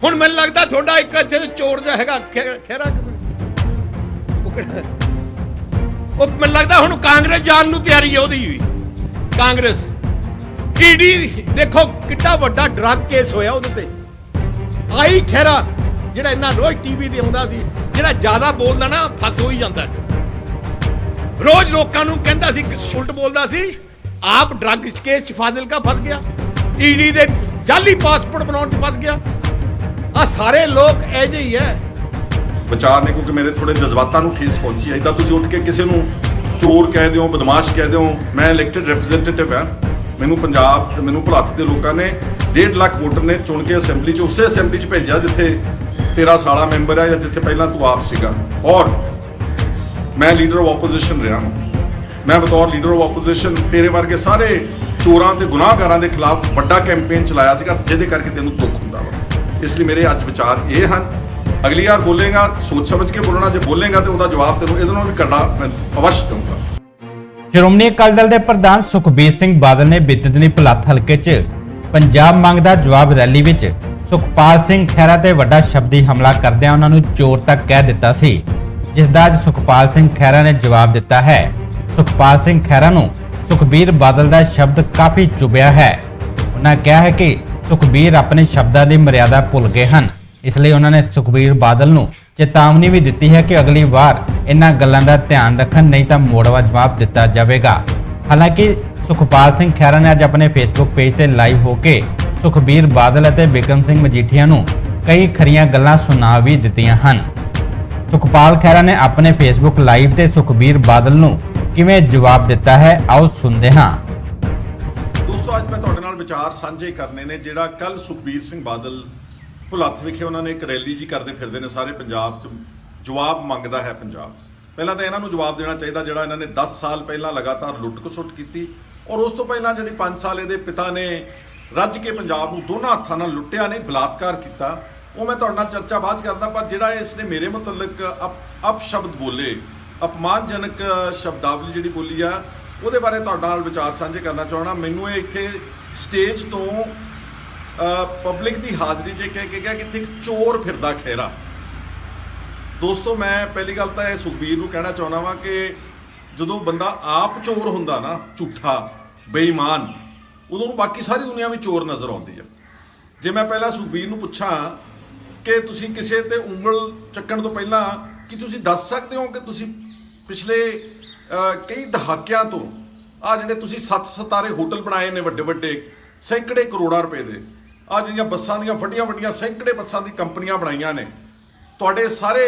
ਹੁਣ ਮੈਨੂੰ ਲੱਗਦਾ ਤੁਹਾਡਾ ਇੱਕ ਇੱਥੇ ਚੋਰ ਜਿਹਾ ਹੈਗਾ ਖਹਿਰਾ ਉਹ ਮੈਨੂੰ ਲੱਗਦਾ ਹੁਣ ਕਾਂਗਰਸ ਜਾਣ ਨੂੰ ਤਿਆਰੀ ਹੈ ਉਹਦੀ ਵੀ। ਕਾਂਗਰਸ ਈਡੀ ਦੇਖੋ ਕਿੰਨਾ ਵੱਡਾ ਡਰੱਗ ਕੇਸ ਹੋਇਆ ਉਹਦੇ ਤੇ। ਆਈ ਖਹਿਰਾ ਜਿਹੜਾ ਇੰਨਾ ਰੋਜ਼ ਟੀਵੀ ਤੇ ਆਉਂਦਾ ਸੀ, ਜਿਹੜਾ ਜ਼ਿਆਦਾ ਬੋਲਦਾ ਨਾ ਫਸ ਹੋ ਹੀ ਜਾਂਦਾ। ਰੋਜ਼ ਲੋਕਾਂ ਨੂੰ ਕਹਿੰਦਾ ਸੀ, ਉਲਟ ਬੋਲਦਾ ਸੀ। ਆਪ ਡਰੱਗ ਕੇਸ ਚ ਫਾਜ਼ਿਲਕਾ ਫਸ ਗਿਆ, ਈਡੀ ਦੇ ਜਾਲੀ ਪਾਸਪੋਰਟ ਬਣਾਉਣ ਚ ਫਸ ਗਿਆ। ਆ ਸਾਰੇ ਲੋਕ ਇਹ ਜਿਹੇ ਹੀ ਹੈ। ਵਿਚਾਰ ਨੇ ਕਿਉਂਕਿ ਮੇਰੇ ਥੋੜੇ ਜਜ਼ਬਾਤਾਂ ਨੂੰ ਠੇਸ ਪਹੁੰਚੀ ਹੈ। ਇਦਾਂ ਤੁਸੀਂ ਉੱਠ ਕੇ ਕਿਸੇ ਨੂੰ ਚੋਰ ਕਹਿ ਦਿਓ, ਬਦਮਾਸ਼ ਕਹਿ ਦਿਓ। ਮੈਂ ਇਲੈਕਟਿਡ ਰਿਪਰੈਜ਼ੈਂਟੇਟਿਵ ਹਾਂ। ਮੈਨੂੰ ਪੰਜਾਬ ਤੇ ਮੈਨੂੰ ਭੁਲੱਥ ਦੇ ਲੋਕਾਂ ਨੇ 1.5 ਲੱਖ ਵੋਟਰ ਨੇ ਚੁਣ ਕੇ ਅਸੈਂਬਲੀ 'ਚ, ਉਸੇ ਅਸੈਂਬਲੀ 'ਚ ਭੇਜਿਆ ਜਿੱਥੇ ਤੇਰਾ ਸਾਲਾ ਮੈਂਬਰ ਹੈ ਜਾਂ ਜਿੱਥੇ ਪਹਿਲਾਂ ਤੂੰ ਆਪ ਸੀਗਾ। ਔਰ ਮੈਂ ਲੀਡਰ ਆਫ ਆਪੋਜੀਸ਼ਨ ਰਿਹਾ ਹਾਂ। ਮੈਂ ਬਤੌਰ ਲੀਡਰ ਆਫ ਆਪੋਜੀਸ਼ਨ ਤੇਰੇ ਵਰਗੇ ਸਾਰੇ ਚੋਰਾਂ ਤੇ ਗੁਨਾਹਗਾਰਾਂ ਦੇ ਖਿਲਾਫ ਵੱਡਾ ਕੈਂਪੇਨ ਚਲਾਇਆ ਸੀਗਾ, ਜਿਹਦੇ ਕਰਕੇ ਤੈਨੂੰ ਦੁੱਖ ਹੁੰਦਾ ਵਾ। ਇਸ ਲਈ ਮੇਰੇ ਅੱਜ ਵਿਚਾਰ ਇਹ ਹਨ। ਅਗਲੀ ਵਾਰ ਬੋਲੇਗਾ ਸੋਚ ਸਮਝ ਕੇ ਬੋਲਣਾ, ਜੇ ਬੋਲੇਗਾ ਤੇ ਉਹਦਾ ਜਵਾਬ ਤੈਨੂੰ ਇਹਦੇ ਨਾਲ ਵੀ ਕਰਨਾ ਮੈਂ ਅਵਸ਼ ਦਊਂਗਾ। ਸ਼੍ਰੋਮਣੀ ਅਕਾਲੀ ਦਲ ਦੇ ਪ੍ਰਧਾਨ ਸੁਖਬੀਰ ਸਿੰਘ ਬਾਦਲ ਨੇ ਬੀਤੇ ਦਿਨੀ ਭੁਲੱਥ ਹਲਕੇ 'ਚ ਪੰਜਾਬ ਮੰਗ ਦਾ ਜਵਾਬ ਰੈਲੀ ਵਿੱਚ ਸੁਖਪਾਲ ਸਿੰਘ ਖਹਿਰਾ ਤੇ ਵੱਡਾ ਸ਼ਬਦੀ ਹਮਲਾ ਕਰਦਿਆਂ ਉਹਨਾਂ ਨੂੰ ਚੋਰ ਤੱਕ ਕਹਿ ਦਿੱਤਾ ਸੀ, ਜਿਸ ਦਾ ਅੱਜ ਸੁਖਪਾਲ ਸਿੰਘ ਖਹਿਰਾ ਨੇ ਜਵਾਬ ਦਿੱਤਾ ਹੈ। ਸੁਖਪਾਲ ਸਿੰਘ ਖਹਿਰਾ ਨੂੰ ਸੁਖਬੀਰ ਬਾਦਲ ਦਾ ਸ਼ਬਦ ਕਾਫੀ ਚੁਭਿਆ ਹੈ। ਉਹਨਾਂ ਕਿਹਾ ਹੈ ਕਿ ਸੁਖਬੀਰ ਆਪਣੇ ਸ਼ਬਦਾਂ ਦੀ ਮਰਿਆਦਾ ਭੁੱਲ ਗਏ ਹਨ। ਇਸ ਲਈ ਉਹਨਾਂ ਨੇ ਸੁਖਬੀਰ ਬਾਦਲ ਨੂੰ ਚੇਤਾਵਨੀ ਵੀ ਦਿੱਤੀ ਹੈ ਕਿ ਅਗਲੀ ਵਾਰ ਇਹਨਾਂ ਗੱਲਾਂ ਦਾ ਧਿਆਨ ਰੱਖਣ, ਨਹੀਂ ਤਾਂ ਮੋੜਵਾ ਜਵਾਬ ਦਿੱਤਾ ਜਾਵੇਗਾ। ਹਾਲਾਂਕਿ ਸੁਖਪਾਲ ਸਿੰਘ ਖਹਿਰਾ ਨੇ ਅੱਜ ਆਪਣੇ ਫੇਸਬੁੱਕ ਪੇਜ ਤੇ ਲਾਈਵ ਹੋ ਕੇ ਸੁਖਬੀਰ ਬਾਦਲ ਅਤੇ ਬਿਕਰਮ ਸਿੰਘ ਮਜੀਠੀਆ ਨੂੰ ਕਈ ਖਰੀਆਂ ਗੱਲਾਂ ਸੁਣਾ ਵੀ ਦਿੱਤੀਆਂ ਹਨ। ਸੁਖਪਾਲ ਖਹਿਰਾ ਨੇ ਆਪਣੇ ਫੇਸਬੁੱਕ ਲਾਈਵ ਤੇ ਸੁਖਬੀਰ ਬਾਦਲ ਨੂੰ ਕਿਵੇਂ ਜਵਾਬ ਦਿੱਤਾ ਹੈ, ਆਓ ਸੁਣਦੇ ਹਾਂ। ਦੋਸਤੋ, ਅੱਜ ਮੈਂ ਤੁਹਾਡੇ ਨਾਲ ਵਿਚਾਰ ਸਾਂਝੇ ਕਰਨੇ ਨੇ। ਜਿਹੜਾ ਕੱਲ ਸੁਖਬੀਰ ਸਿੰਘ ਬਾਦਲ ਭੁਲੱਥ ਵਿਖੇ ਉਹਨਾਂ ਨੇ ਇੱਕ ਰੈਲੀ ਜੀ ਕਰਦੇ ਫਿਰਦੇ ਨੇ ਸਾਰੇ ਪੰਜਾਬ 'ਚ, ਜਵਾਬ ਮੰਗਦਾ ਹੈ ਪੰਜਾਬ। ਪਹਿਲਾਂ ਤਾਂ ਇਹਨਾਂ ਨੂੰ ਜਵਾਬ ਦੇਣਾ ਚਾਹੀਦਾ ਜਿਹੜਾ ਇਹਨਾਂ ਨੇ 10 ਸਾਲ ਪਹਿਲਾਂ ਲਗਾਤਾਰ ਲੁੱਟ ਖਸੁੱਟ ਕੀਤੀ, ਔਰ ਉਸ ਤੋਂ ਪਹਿਲਾਂ ਜਿਹੜੀ 5 ਸਾਲ ਇਹਦੇ ਪਿਤਾ ਨੇ ਰੱਜ ਕੇ ਪੰਜਾਬ ਨੂੰ ਦੋਨਾਂ ਹੱਥਾਂ ਨਾਲ ਲੁੱਟਿਆ ਨੇ, ਬਲਾਤਕਾਰ ਕੀਤਾ। ਉਹ ਮੈਂ ਤੁਹਾਡੇ ਨਾਲ ਚਰਚਾ ਬਾਅਦ 'ਚ ਕਰਦਾ। ਪਰ ਜਿਹੜਾ ਇਸ ਨੇ ਮੇਰੇ ਮੁਤਲਕ ਅਪਸ਼ਬਦ ਬੋਲੇ, ਅਪਮਾਨਜਨਕ ਸ਼ਬਦਾਵਲੀ ਜਿਹੜੀ ਬੋਲੀ ਆ, ਉਹਦੇ ਬਾਰੇ ਤੁਹਾਡੇ ਨਾਲ ਵਿਚਾਰ ਸਾਂਝੇ ਕਰਨਾ ਚਾਹਣਾ। ਮੈਨੂੰ ਇਹ ਇੱਥੇ ਸਟੇਜ ਤੋਂ ਪਬਲਿਕ ਦੀ ਹਾਜ਼ਰੀ 'ਚ ਕਹਿ ਕੇ ਗਿਆ ਕਿ ਇੱਥੇ ਇੱਕ ਚੋਰ ਫਿਰਦਾ ਖਹਿਰਾ। ਦੋਸਤੋ, ਮੈਂ ਪਹਿਲੀ ਗੱਲ ਤਾਂ ਇਹ ਸੁਖਬੀਰ ਨੂੰ ਕਹਿਣਾ ਚਾਹੁੰਦਾ ਵਾਂ ਕਿ ਜਦੋਂ ਬੰਦਾ ਆਪ ਚੋਰ ਹੁੰਦਾ ਨਾ, ਝੂਠਾ ਬੇਈਮਾਨ, ਉਦੋਂ ਨੂੰ ਬਾਕੀ ਸਾਰੀ ਦੁਨੀਆ ਵੀ ਚੋਰ ਨਜ਼ਰ ਆਉਂਦੀ ਆ। ਜੇ ਮੈਂ ਪਹਿਲਾਂ ਸੁਖਬੀਰ ਨੂੰ ਪੁੱਛਾਂ ਕਿ ਤੁਸੀਂ ਕਿਸੇ ਤੇ ਉਂਗਲ ਚੱਕਣ ਤੋਂ ਪਹਿਲਾਂ ਕੀ ਤੁਸੀਂ ਦੱਸ ਸਕਦੇ ਹੋ ਕਿ ਤੁਸੀਂ ਪਿਛਲੇ ਕਈ ਦਹਾਕਿਆਂ ਤੋਂ ਆ ਜਿਹੜੇ ਤੁਸੀਂ 7 ਸਿਤਾਰੇ ਹੋਟਲ ਬਣਾਏ ਨੇ ਵੱਡੇ ਵੱਡੇ, ਸੈਂਕੜੇ ਕਰੋੜਾਂ ਰੁਪਏ ਦੇ, ਆ ਜਿਹੜੀਆਂ ਬੱਸਾਂ ਦੀਆਂ ਵੱਡੀਆਂ ਸੈਂਕੜੇ ਬੱਸਾਂ ਦੀ ਕੰਪਨੀਆਂ ਬਣਾਈਆਂ ਨੇ, ਤੁਹਾਡੇ ਸਾਰੇ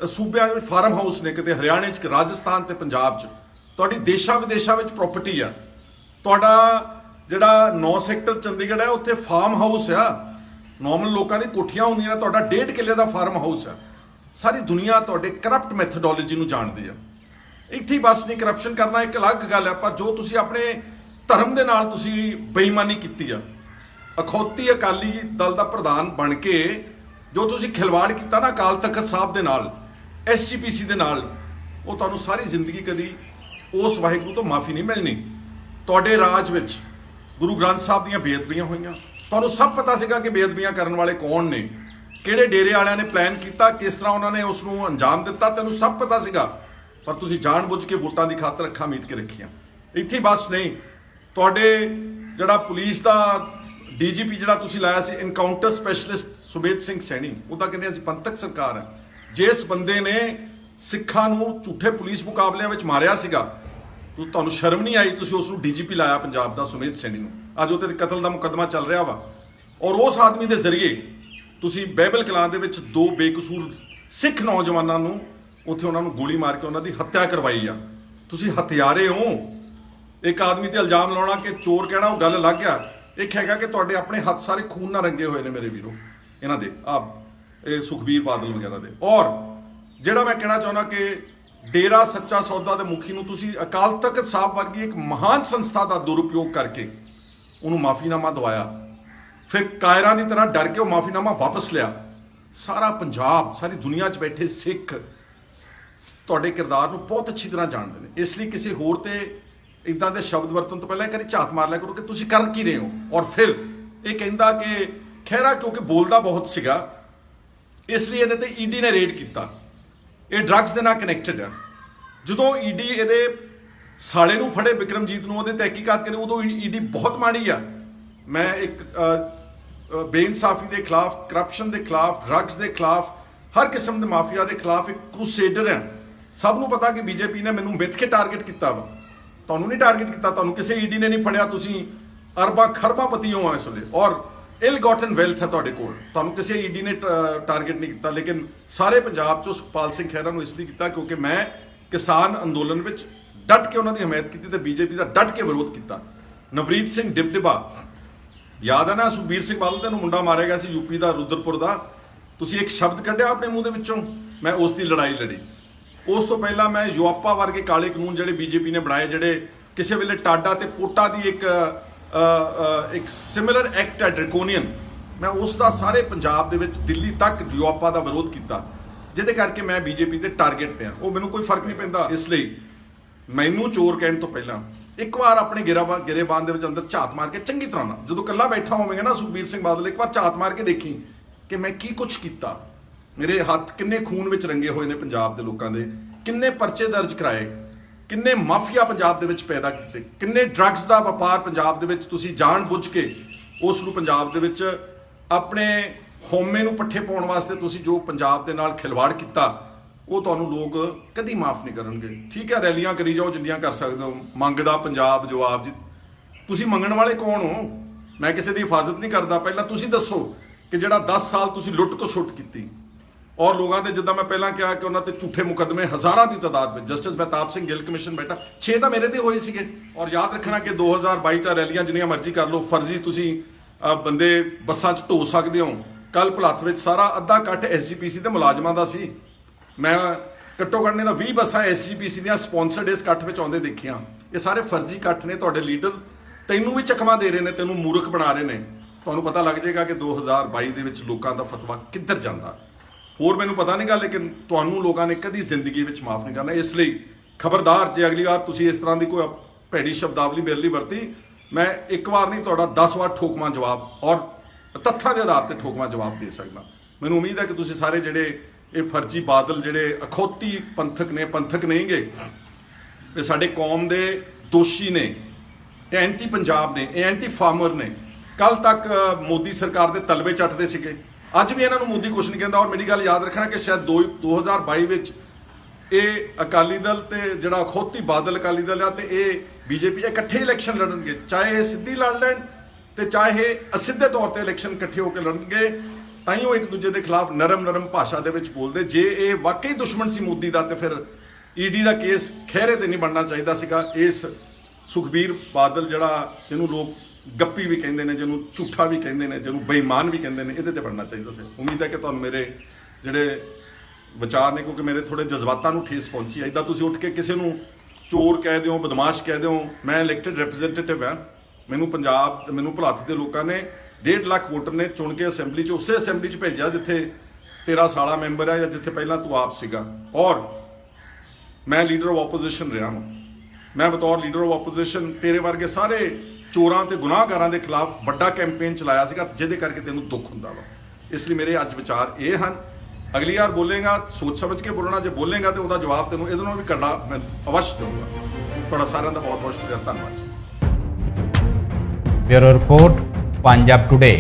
ਸੂਬਿਆਂ ਵਿੱਚ ਫਾਰਮ ਹਾਊਸ ਨੇ, ਕਿਤੇ ਹਰਿਆਣੇ 'ਚ, ਰਾਜਸਥਾਨ ਤੇ ਪੰਜਾਬ 'ਚ, ਤੁਹਾਡੀ ਦੇਸ਼ਾਂ ਵਿਦੇਸ਼ਾਂ ਵਿੱਚ ਪ੍ਰਾਪਰਟੀ ਆ। ਤੁਹਾਡਾ ਜਿਹੜਾ 9 ਸੈਕਟਰ ਚੰਡੀਗੜ੍ਹ ਹੈ, ਉੱਥੇ ਫਾਰਮ ਹਾਊਸ ਆ, ਨਾਰਮਲ ਲੋਕਾਂ ਦੀ ਕੋਠੀਆਂ ਹੁੰਦੀਆਂ ਨੇ, ਤੁਹਾਡਾ 1.5 ਕਿੱਲੇ ਦਾ ਫਾਰਮ ਹਾਊਸ ਆ। ਸਾਰੀ ਦੁਨੀਆ ਤੁਹਾਡੇ ਕਰਪਟ ਮੈਥਡੋਲੋਜੀ ਨੂੰ ਜਾਣਦੀ ਆ। ਇੱਥੇ ਹੀ ਬਸ ਨਹੀਂ, ਕਰਪਸ਼ਨ ਕਰਨਾ ਇੱਕ ਅਲੱਗ ਗੱਲ ਹੈ, ਪਰ ਜੋ ਤੁਸੀਂ ਆਪਣੇ ਧਰਮ ਦੇ ਨਾਲ ਤੁਸੀਂ ਬੇਈਮਾਨੀ ਕੀਤੀ ਆ, ਅਖੌਤੀ ਅਕਾਲੀ ਦਲ ਦਾ ਪ੍ਰਧਾਨ ਬਣ ਕੇ ਜੋ ਤੁਸੀਂ ਖਿਲਵਾੜ ਕੀਤਾ ਨਾ ਅਕਾਲ ਤਖਤ ਸਾਹਿਬ ਦੇ ਨਾਲ, SGPC ਦੇ ਨਾਲ, ਉਹ ਤੁਹਾਨੂੰ ਸਾਰੀ ਜ਼ਿੰਦਗੀ ਕਦੀ ਉਸ ਵਾਹਿਗੁਰੂ ਤੋਂ ਮਾਫੀ ਨਹੀਂ ਮਿਲਣੀ। ਤੁਹਾਡੇ ਰਾਜ ਵਿੱਚ ਗੁਰੂ ਗ੍ਰੰਥ ਸਾਹਿਬ ਦੀਆਂ ਬੇਅਦਬੀਆਂ ਹੋਈਆਂ, ਤੁਹਾਨੂੰ ਸਭ ਪਤਾ ਸੀਗਾ ਕਿ ਬੇਅਦਬੀਆਂ ਕਰਨ ਵਾਲੇ ਕੌਣ ਨੇ, ਕਿਹੜੇ ਡੇਰੇ ਵਾਲਿਆਂ ਨੇ ਪਲਾਨ ਕੀਤਾ, ਕਿਸ ਤਰ੍ਹਾਂ ਉਹਨਾਂ ਨੇ ਉਸ ਨੂੰ ਅੰਜਾਮ ਦਿੱਤਾ, ਤੈਨੂੰ ਸਭ ਪਤਾ ਸੀਗਾ। ਪਰ ਤੁਸੀਂ ਜਾਣਬੁੱਝ ਕੇ ਵੋਟਾਂ ਦੀ ਖਾਤਰ ਅੱਖਾਂ ਮੀਟ ਕੇ ਰੱਖੀਆਂ। ਇੱਥੇ ਬਸ ਨਹੀਂ, ਤੁਹਾਡੇ ਜਿਹੜਾ ਪੁਲਿਸ ਦਾ DGP ਜਿਹੜਾ ਤੁਸੀਂ ਲਾਇਆ ਸੀ, ਇਨਕਾਊਂਟਰ ਸਪੈਸ਼ਲਿਸਟ ਸੁਮੇਧ ਸਿੰਘ ਸੈਣੀ, ਉਹਦਾ ਕਹਿੰਦੇ ਅਸੀਂ ਪੰਥਕ ਸਰਕਾਰ ਹੈ। ਜਿਸ ਬੰਦੇ ਨੇ ਸਿੱਖਾਂ ਨੂੰ ਝੂਠੇ ਪੁਲਿਸ ਮੁਕਾਬਲਿਆਂ ਵਿੱਚ ਮਾਰਿਆ ਸੀਗਾ, ਤੁਹਾਨੂੰ ਸ਼ਰਮ ਨਹੀਂ ਆਈ? ਤੁਸੀਂ ਉਸ ਨੂੰ DGP ਲਾਇਆ ਪੰਜਾਬ ਦਾ, ਸੁਮੇਧ ਸੈਣੀ ਨੂੰ। ਅੱਜ ਉਹਦੇ ਕਤਲ ਦਾ ਮੁਕੱਦਮਾ ਚੱਲ ਰਿਹਾ ਵਾ, ਔਰ ਉਸ ਆਦਮੀ ਦੇ ਜ਼ਰੀਏ ਤੁਸੀਂ ਬਹਿਬਲ ਕਲਾਂ ਦੇ ਵਿੱਚ 2 ਬੇਕਸੂਰ ਸਿੱਖ ਨੌਜਵਾਨਾਂ ਨੂੰ ਉੱਥੇ ਉਹਨਾਂ ਨੂੰ ਗੋਲੀ ਮਾਰ ਕੇ ਉਹਨਾਂ ਦੀ ਹੱਤਿਆ ਕਰਵਾਈ ਆ। ਤੁਸੀਂ ਹਥਿਆਰੇ ਹੋ। ਇੱਕ ਆਦਮੀ ਤੇ ਇਲਜ਼ਾਮ ਲਾਉਣਾ ਕਿ ਚੋਰ ਕਹਿਣਾ ਉਹ ਗੱਲ ਲੱਗ ਗਿਆ। ਇੱਕ ਹੈਗਾ ਕਿ ਤੁਹਾਡੇ ਆਪਣੇ ਹੱਥ ਸਾਰੇ ਖੂਨ ਨਾਲ ਰੰਗੇ ਹੋਏ ਨੇ ਮੇਰੇ ਵੀਰੋ, ਇਹਨਾਂ ਦੇ ਇਹ ਸੁਖਬੀਰ ਬਾਦਲ ਵਗੈਰਾ ਦੇ। ਔਰ ਜਿਹੜਾ ਮੈਂ ਕਹਿਣਾ ਚਾਹੁੰਦਾ ਕਿ ਡੇਰਾ ਸੱਚਾ ਸੌਦਾ ਦੇ ਮੁਖੀ ਨੂੰ ਤੁਸੀਂ ਅਕਾਲ ਤਖਤ ਸਾਹਿਬ ਵਰਗੀ ਇੱਕ ਮਹਾਨ ਸੰਸਥਾ ਦਾ ਦੁਰਉਪਯੋਗ ਕਰਕੇ ਉਹਨੂੰ ਮਾਫੀਨਾਮਾ ਦਵਾਇਆ, ਫਿਰ ਕਾਇਰਾਂ ਦੀ ਤਰ੍ਹਾਂ ਡਰ ਕੇ ਉਹ ਮਾਫੀਨਾਮਾ ਵਾਪਸ ਲਿਆ। ਸਾਰਾ ਪੰਜਾਬ, ਸਾਰੀ ਦੁਨੀਆ 'ਚ ਬੈਠੇ ਸਿੱਖ ਤੁਹਾਡੇ ਕਿਰਦਾਰ ਨੂੰ ਬਹੁਤ ਅੱਛੀ ਤਰ੍ਹਾਂ ਜਾਣਦੇ ਨੇ। ਇਸ ਲਈ ਕਿਸੇ ਹੋਰ ਤੇ ਇਦਾਂ ਦੇ ਸ਼ਬਦ ਵਰਤਣ ਤੋਂ ਪਹਿਲਾਂ ਇੱਕ ਵਾਰੀ ਝਾਤ ਮਾਰ ਲਿਆ ਕਰੋ ਕਿ ਤੁਸੀਂ ਕਰ ਕੀ ਰਹੇ ਹੋ। ਔਰ ਫਿਰ ਇਹ ਕਹਿੰਦਾ ਕਿ ਖਹਿਰਾ ਕਿਉਂਕਿ ਬੋਲਦਾ ਬਹੁਤ ਸੀਗਾ, ਇਸ ਲਈ ਇਹਦੇ ਤੇ ਈਡੀ ਨੇ ਰੇਡ ਕੀਤਾ। ਇਹ ਡਰੱਗਸ ਦੇ ਨਾਲ ਕਨੈਕਟਡ ਹੈ। ਜਦੋਂ ਈਡੀ ਇਹਦੇ ਸਾਲੇ ਨੂੰ ਫੜੇ, ਵਿਕਰਮਜੀਤ ਨੂੰ, ਉਹਦੇ ਤਹਿਕੀਕਾਤ ਕਰੇ, ਉਦੋਂ ਈਡੀ ਬਹੁਤ ਮਾੜੀ ਆ। ਮੈਂ ਇੱਕ ਬੇਇਨਸਾਫੀ ਦੇ ਖਿਲਾਫ, ਕਰਪਸ਼ਨ ਦੇ ਖਿਲਾਫ, ਡਰੱਗਸ ਦੇ ਖਿਲਾਫ, ਹਰ ਕਿਸਮ ਦੇ ਮਾਫੀਆ ਦੇ ਖਿਲਾਫ ਇੱਕ ਕਰੂਸੇਡਰ ਹਾਂ। ਸਭ ਨੂੰ ਪਤਾ ਕਿ ਬੀਜੇਪੀ ਨੇ ਮੈਨੂੰ ਮਿੱਥ ਕੇ ਟਾਰਗੇਟ ਕੀਤਾ ਵਾ। ਤੁਹਾਨੂੰ ਨਹੀਂ ਟਾਰਗੇਟ ਕੀਤਾ, ਤੁਹਾਨੂੰ ਕਿਸੇ ਈਡੀ ਨੇ ਨਹੀਂ ਫੜਿਆ। ਤੁਸੀਂ ਅਰਬਾਂ ਖਰਬਾਂ ਪਤੀ ਹੋ ਇਸ ਵੇਲੇ, ਔਰ ਇਲ ਗੋਟਨ ਵੈਲਥ ਹੈ ਤੁਹਾਡੇ ਕੋਲ। ਤੁਹਾਨੂੰ ਕਿਸੇ ਈਡੀ ਨੇ ਟਾਰਗੇਟ ਨਹੀਂ ਕੀਤਾ, ਲੇਕਿਨ ਸਾਰੇ ਪੰਜਾਬ 'ਚੋਂ ਸੁਖਪਾਲ ਸਿੰਘ ਖਹਿਰਾ ਨੂੰ ਇਸ ਲਈ ਕੀਤਾ ਕਿਉਂਕਿ ਮੈਂ ਕਿਸਾਨ ਅੰਦੋਲਨ ਵਿੱਚ ਡਟ ਕੇ ਉਹਨਾਂ ਦੀ ਹਮਾਇਤ ਕੀਤੀ ਤੇ ਬੀਜੇਪੀ ਦਾ ਡਟ ਕੇ ਵਿਰੋਧ ਕੀਤਾ। ਨਵਰੀਤ ਸਿੰਘ ਡਿਬਡਿਬਾ, ਯਾਦ ਹੈ ਨਾ, ਸੁਖਬੀਰ ਸਿੰਘ ਬਾਦਲ ਤੈਨੂੰ ਮੁੰਡਾ ਮਾਰਿਆ ਗਿਆ ਸੀ ਯੂਪੀ ਦਾ, ਰੁਦਰਪੁਰ ਦਾ। ਤੁਸੀਂ ਇੱਕ ਸ਼ਬਦ ਕੱਢਿਆ ਆਪਣੇ ਮੂੰਹ ਦੇ ਵਿੱਚੋਂ, ਮੈਂ ਉਸ ਦੀ ਲੜਾਈ ਲੜੀ। ਉਸ ਤੋਂ ਪਹਿਲਾਂ ਮੈਂ ਯੂਆਪਾ ਵਰਗੇ ਕਾਲੇ ਕਾਨੂੰਨ ਜਿਹੜੇ ਬੀਜੇਪੀ ਨੇ ਬਣਾਏ, ਜਿਹੜੇ ਕਿਸੇ ਵੇਲੇ ਟਾਡਾ ਤੇ ਪੋਟਾ ਦੀ ਇੱਕ ਸਿਮਿਲਰ ਐਕਟ ਹੈ ਡਰਕੋਨੀਅਨ, ਮੈਂ ਉਸ ਦਾ ਸਾਰੇ ਪੰਜਾਬ ਦੇ ਵਿੱਚ ਦਿੱਲੀ ਤੱਕ ਯੂਆਪਾ ਦਾ ਵਿਰੋਧ ਕੀਤਾ, ਜਿਹਦੇ ਕਰਕੇ ਮੈਂ ਬੀਜੇਪੀ ਤੇ ਟਾਰਗੇਟ ਪਿਆ। ਉਹ ਮੈਨੂੰ ਕੋਈ ਫਰਕ ਨਹੀਂ ਪੈਂਦਾ। ਇਸ ਲਈ ਮੈਨੂੰ ਚੋਰ ਕਹਿਣ ਤੋਂ ਪਹਿਲਾਂ ਇੱਕ ਵਾਰ ਆਪਣੇ ਗਿਰੇਬਾਨ ਦੇ ਵਿੱਚ ਅੰਦਰ ਝਾਤ ਮਾਰ ਕੇ ਚੰਗੀ ਤਰ੍ਹਾਂ ਨਾਲ, ਜਦੋਂ ਇਕੱਲਾ ਬੈਠਾ ਹੋਵੇਗਾ ਨਾ ਸੁਖਬੀਰ ਸਿੰਘ ਬਾਦਲ, ਇੱਕ ਵਾਰ ਝਾਤ ਮਾਰ ਕੇ ਦੇਖੀ ਕਿ ਮੈਂ ਕੀ ਕੁਛ ਕੀਤਾ। ਮੇਰੇ ਹੱਥ ਕਿੰਨੇ ਖੂਨ ਵਿੱਚ ਰੰਗੇ ਹੋਏ ਨੇ ਪੰਜਾਬ ਦੇ ਲੋਕਾਂ ਦੇ, ਕਿੰਨੇ ਪਰਚੇ ਦਰਜ ਕਰਾਏ, ਕਿੰਨੇ ਮਾਫੀਆ ਪੰਜਾਬ ਦੇ ਵਿੱਚ ਪੈਦਾ ਕੀਤੇ, ਕਿੰਨੇ ਡਰੱਗਸ ਦਾ ਵਪਾਰ ਪੰਜਾਬ ਦੇ ਵਿੱਚ ਤੁਸੀਂ ਜਾਣ ਬੁੱਝ ਕੇ ਉਸ ਨੂੰ ਪੰਜਾਬ ਦੇ ਵਿੱਚ ਆਪਣੇ ਹਉਮੈ ਨੂੰ ਪੱਠੇ ਪਾਉਣ ਵਾਸਤੇ ਤੁਸੀਂ ਜੋ ਪੰਜਾਬ ਦੇ ਨਾਲ ਖਿਲਵਾੜ ਕੀਤਾ, ਉਹ ਤੁਹਾਨੂੰ ਲੋਕ ਕਦੀ ਮਾਫ ਨਹੀਂ ਕਰਨਗੇ। ਠੀਕ ਹੈ, ਰੈਲੀਆਂ ਕਰੀ ਜਾਓ ਜਿੰਨੀਆਂ ਕਰ ਸਕਦੇ ਹੋ, ਮੰਗਦਾ ਪੰਜਾਬ ਜਵਾਬ ਜੀ। ਤੁਸੀਂ ਮੰਗਣ ਵਾਲੇ ਕੌਣ ਹੋ? ਮੈਂ ਕਿਸੇ ਦੀ ਹਿਫਾਜ਼ਤ ਨਹੀਂ ਕਰਦਾ। ਪਹਿਲਾਂ ਤੁਸੀਂ ਦੱਸੋ ਕਿ ਜਿਹੜਾ 10 ਸਾਲ ਤੁਸੀਂ ਲੁੱਟ ਖਸੁੱਟ ਕੀਤੀ, ਔਰ ਲੋਕਾਂ ਦੇ, ਜਿੱਦਾਂ ਮੈਂ ਪਹਿਲਾਂ ਕਿਹਾ ਕਿ ਉਹਨਾਂ ਤੇ ਝੂਠੇ ਮੁਕੱਦਮੇ ਹਜ਼ਾਰਾਂ ਦੀ ਤਾਦਾਦ ਵਿੱਚ, ਜਸਟਿਸ ਮਹਿਤਾਬ ਸਿੰਘ ਗਿੱਲ ਕਮਿਸ਼ਨ ਬੈਠਾ, 6 ਤਾਂ ਮੇਰੇ ਤੇ ਹੋਏ ਸੀਗੇ। ਔਰ ਯਾਦ ਰੱਖਣਾ ਕਿ 2022 ਚ ਰੈਲੀਆਂ ਜਿੰਨੀਆਂ ਮਰਜ਼ੀ ਕਰ ਲਓ, ਫਰਜ਼ੀ ਤੁਸੀਂ ਬੰਦੇ ਬੱਸਾਂ 'ਚ ਢੋ ਸਕਦੇ ਹੋ। ਕੱਲ ਭੁਲੱਥ ਵਿੱਚ ਸਾਰਾ ਅੱਧਾ ਇਕੱਠ ਐਸਜੀਪੀਸੀ ਦੇ ਮੁਲਾਜ਼ਮਾਂ ਦਾ ਸੀ। ਮੈਂ ਘੱਟੋ ਘੱਟ ਨਹੀਂ ਤਾਂ 20 ਬੱਸਾਂ ਐਸਜੀਪੀਸੀ ਦੀਆਂ ਸਪਾਂਸਰਡ ਇਸ ਇਕੱਠ ਵਿੱਚ ਆਉਂਦੇ ਦੇਖੀਆਂ। ਇਹ ਸਾਰੇ ਫਰਜ਼ੀ ਇਕੱਠ ਨੇ। ਤੁਹਾਡੇ ਲੀਡਰ ਤੈਨੂੰ ਵੀ ਚਕਮਾ ਦੇ ਰਹੇ ਨੇ, ਤੈਨੂੰ ਮੂਰਖ ਬਣਾ ਰਹੇ ਨੇ। ਤੁਹਾਨੂੰ ਪਤਾ ਲੱਗ ਜਾਏਗਾ ਕਿ 2022 ਦੇ ਵਿੱਚ ਲੋਕਾਂ ਦਾ ਫਤਵਾ ਕਿੱਧਰ ਜਾਂਦਾ। ਹੋਰ ਮੈਨੂੰ ਪਤਾ ਨਹੀਂਗਾ, ਲੇਕਿਨ ਤੁਹਾਨੂੰ ਲੋਕਾਂ ਨੇ ਕਦੀ ਜ਼ਿੰਦਗੀ ਵਿੱਚ ਮਾਫ ਨਹੀਂ ਕਰਨਾ। ਇਸ ਲਈ ਖਬਰਦਾਰ, ਜੇ ਅਗਲੀ ਵਾਰ ਤੁਸੀਂ ਇਸ ਤਰ੍ਹਾਂ ਦੀ ਕੋਈ ਭੈੜੀ ਸ਼ਬਦਾਵਲੀ ਮੇਰੇ ਲਈ ਵਰਤੀ, ਮੈਂ ਇੱਕ ਵਾਰ ਨਹੀਂ ਤੁਹਾਡਾ 10 ਵਾਰ ਠੋਕਵਾਂ ਜਵਾਬ, ਔਰ ਤੱਥਾਂ ਦੇ ਆਧਾਰ ਤੇ ਠੋਕਵਾਂ ਜਵਾਬ ਦੇ ਸਕਦਾ। ਮੈਨੂੰ ਉਮੀਦ ਹੈ ਕਿ ਤੁਸੀਂ ਸਾਰੇ ਜਿਹੜੇ ਇਹ ਫਰਜ਼ੀ ਬਾਦਲ, ਜਿਹੜੇ ਅਖੌਤੀ ਪੰਥਕ ਨੇ, ਪੰਥਕ ਨਹੀਂਗੇ, ਇਹ ਸਾਡੇ ਕੌਮ ਦੇ ਦੋਸ਼ੀ ਨੇ, ਇਹ ਐਂਟੀ ਪੰਜਾਬ ਨੇ, ਇਹ ਐਂਟੀ ਫਾਰਮਰ ਨੇ। ਕੱਲ ਤੱਕ ਮੋਦੀ ਸਰਕਾਰ ਦੇ ਤਲਵੇ ਚੱਟਦੇ ਸੀਗੇ, ਅੱਜ ਵੀ ਇਹਨਾਂ ਨੂੰ ਮੋਦੀ ਕੁਛ ਨਹੀਂ ਕਹਿੰਦਾ। ਔਰ ਮੇਰੀ ਗੱਲ ਯਾਦ ਰੱਖਣਾ ਕਿ ਸ਼ਾਇਦ 2022 ਵਿੱਚ ਇਹ ਅਕਾਲੀ ਦਲ ਤੇ ਜਿਹੜਾ ਅਖੌਤੀ ਬਾਦਲ ਅਕਾਲੀ ਦਲ ਆ ਤੇ ਇਹ ਬੀਜੇਪੀ ਇਕੱਠੇ ਇਲੈਕਸ਼ਨ ਲੜਨਗੇ, ਚਾਹੇ ਇਹ ਸਿੱਧੀ ਲੜ ਲੈਣ ਤੇ ਚਾਹੇ ਇਹ ਅਸਿੱਧੇ ਤੌਰ ਤੇ ਇਲੈਕਸ਼ਨ ਇਕੱਠੇ ਹੋ ਕੇ ਲੜਨਗੇ। ਤਾਂ ਹੀ ਉਹ ਇੱਕ ਦੂਜੇ ਦੇ ਖਿਲਾਫ ਨਰਮ ਭਾਸ਼ਾ ਦੇ ਵਿੱਚ ਬੋਲਦੇ। ਜੇ ਇਹ ਵਾਕਈ ਦੁਸ਼ਮਣ ਸੀ ਮੋਦੀ ਦਾ, ਤੇ ਫਿਰ ਈਡੀ ਦਾ ਕੇਸ ਖਹਿਰੇ ਤੇ ਨਹੀਂ ਬਣਨਾ ਚਾਹੀਦਾ ਸੀਗਾ। ਇਸ ਸੁਖਬੀਰ ਬਾਦਲ, ਜਿਹੜਾ ਜਿਹਨੂੰ ਲੋਕ ਗੱਪੀ ਵੀ ਕਹਿੰਦੇ ਨੇ, ਜਿਹਨੂੰ ਝੂਠਾ ਵੀ ਕਹਿੰਦੇ ਨੇ, ਜਿਹਨੂੰ ਬੇਈਮਾਨ ਵੀ ਕਹਿੰਦੇ ਨੇ, ਇਹਦੇ ਤੇ ਬਣਨਾ ਚਾਹੀਦਾ ਸੀ। ਉਮੀਦ ਹੈ ਕਿ ਤੁਹਾਨੂੰ ਮੇਰੇ ਜਿਹੜੇ ਵਿਚਾਰ ਨੇ, ਕਿਉਂਕਿ ਮੇਰੇ ਥੋੜੇ ਜਜ਼ਬਾਤਾਂ ਨੂੰ ਠੇਸ ਪਹੁੰਚੀ। ਏਦਾਂ ਤੁਸੀਂ ਉੱਠ ਕੇ ਕਿਸੇ ਨੂੰ ਚੋਰ ਕਹਿ ਦਿਓ, ਬਦਮਾਸ਼ ਕਹਿ ਦਿਓ। ਮੈਂ ਇਲੈਕਟਿਡ ਰਿਪਰੈਜ਼ੈਂਟੇਟਿਵ ਹਾਂ। ਮੈਨੂੰ ਪੰਜਾਬ, ਮੈਨੂੰ ਭੁਲੱਥ ਦੇ ਲੋਕਾਂ ਨੇ 1.5 ਲੱਖ ਵੋਟਰ ਨੇ ਚੁਣ ਕੇ ਅਸੈਂਬਲੀ 'ਚ, ਉਸੇ ਅਸੈਂਬਲੀ 'ਚ ਭੇਜਿਆ ਜਿੱਥੇ ਤੇਰਾ ਸਾਲਾ ਮੈਂਬਰ ਹੈ ਜਾਂ ਜਿੱਥੇ ਪਹਿਲਾਂ ਤੂੰ ਆਪ ਸੀਗਾ। ਔਰ ਮੈਂ ਲੀਡਰ ਆਫ ਆਪੋਜੀਸ਼ਨ ਰਿਹਾ ਹਾਂ। ਮੈਂ ਬਤੌਰ ਲੀਡਰ ਆਫ ਆਪੋਜੀਸ਼ਨ ਤੇਰੇ ਵਰਗੇ ਸਾਰੇ ਚੋਰਾਂ ਤੇ ਗੁਨਾਹਗਾਰਾਂ ਦੇ ਖਿਲਾਫ ਵੱਡਾ ਕੈਂਪੇਨ ਚਲਾਇਆ ਸੀਗਾ, ਜਿਹਦੇ ਕਰਕੇ ਤੈਨੂੰ ਦੁੱਖ ਹੁੰਦਾ ਵਾ। ਇਸ ਲਈ ਮੇਰੇ ਅੱਜ ਵਿਚਾਰ ਇਹ ਹਨ। ਅਗਲੀ ਵਾਰ ਬੋਲੇਗਾ ਸੋਚ ਸਮਝ ਕੇ ਬੋਲਣਾ, ਜੇ ਬੋਲੇਗਾ ਤੇ ਉਹਦਾ ਜਵਾਬ ਤੈਨੂੰ ਇਹਦੇ ਨਾਲ ਵੀ ਕਰਨਾ ਮੈਂ ਅਵਸ਼ ਦਊਂਗਾ। ਤੁਹਾਡਾ ਸਾਰਿਆਂ ਦਾ ਬਹੁਤ ਬਹੁਤ ਸ਼ੁਕਰੀਆ, ਧੰਨਵਾਦ ਜੀ। Bureau report, Punjab today.